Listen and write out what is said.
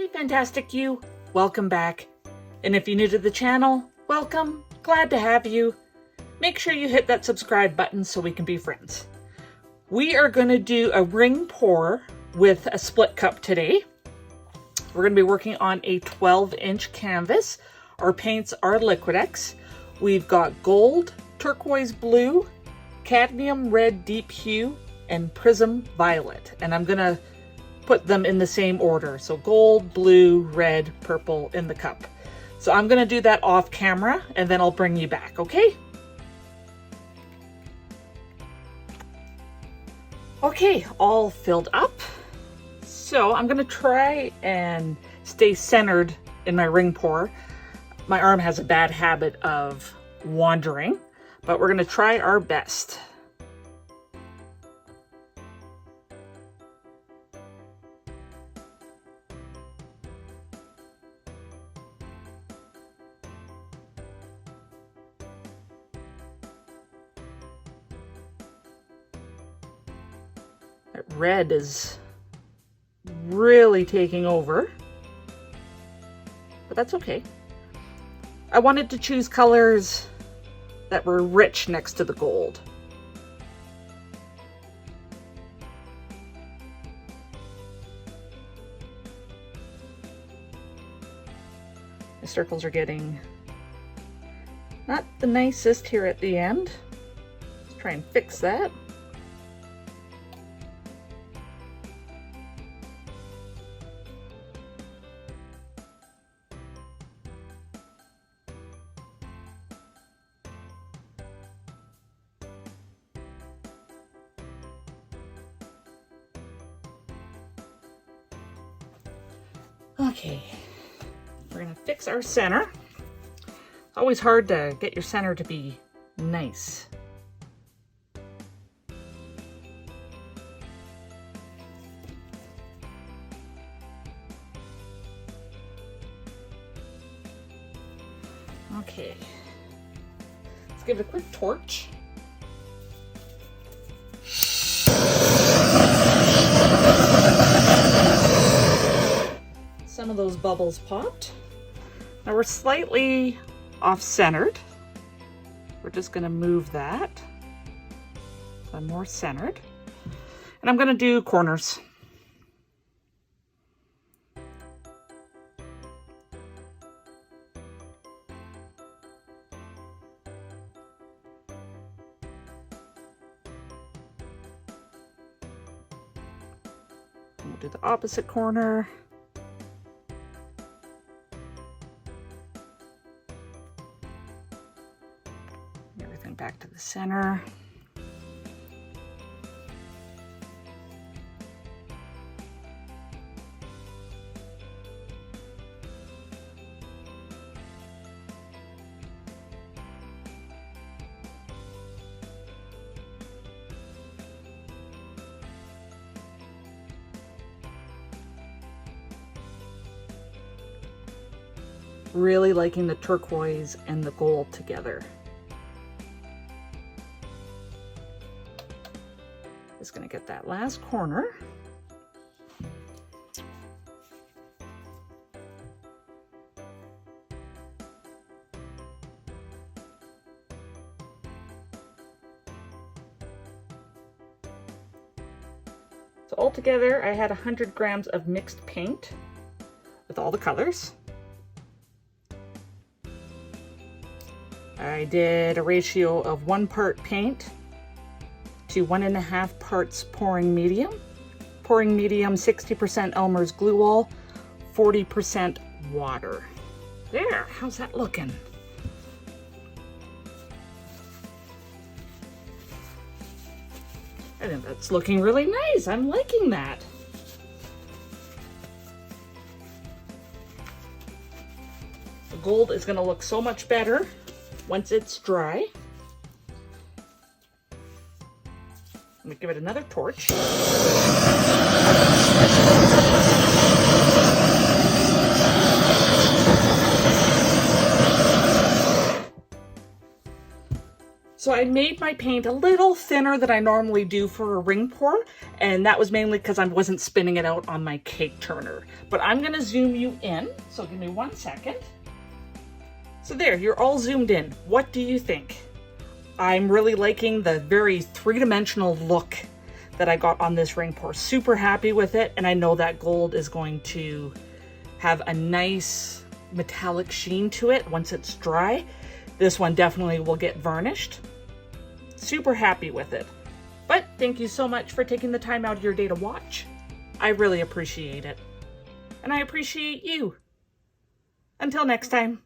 Hey fantastic you, welcome back. And if you're new to the channel, welcome, glad to have you. Make sure you hit that subscribe button so we can be friends. We are going to do a ring pour with a split cup today. We're going to be working on a 12-inch canvas. Our paints are Liquitex. We've got gold, turquoise blue, cadmium red deep hue, and prism violet. And I'm going to put them in the same order. So gold, blue, red, purple in the cup. So I'm going to do that off camera and then I'll bring you back, okay? Okay, all filled up. So I'm going to try and stay centered in my ring pour. My arm has a bad habit of wandering, but we're going to try our best. That red is really taking over, but that's okay. I wanted to choose colors that were rich next to the gold. The circles are getting not the nicest here at the end. Let's try and fix that. Okay, we're gonna fix our center. Always hard to get your center to be nice. Okay, let's give it a quick torch. Some of those bubbles popped. Now we're slightly off-centered. We're just going to move that so I'm more centered. And I'm going to do corners. And we'll do the opposite corner. Back to the center. Really liking the turquoise and the gold together. Just going to get that last corner. So altogether, I had 100 grams of mixed paint with all the colors. I did a ratio of 1 part paint to 1.5 parts pouring medium. Pouring medium, 60% Elmer's glue wall, 40% water. There, how's that looking? I think that's looking really nice. I'm liking that. The gold is going to look so much better once it's dry. I'm going to give it another torch. So I made my paint a little thinner than I normally do for a ring pour, and that was mainly because I wasn't spinning it out on my cake turner. But I'm gonna zoom you in, so give me 1 second. So there, you're all zoomed in. What do you think? I'm really liking the very three-dimensional look that I got on this ring pour. Super happy with it, and I know that gold is going to have a nice metallic sheen to it once it's dry. This one definitely will get varnished. Super happy with it. But thank you so much for taking the time out of your day to watch. I really appreciate it. And I appreciate you. Until next time.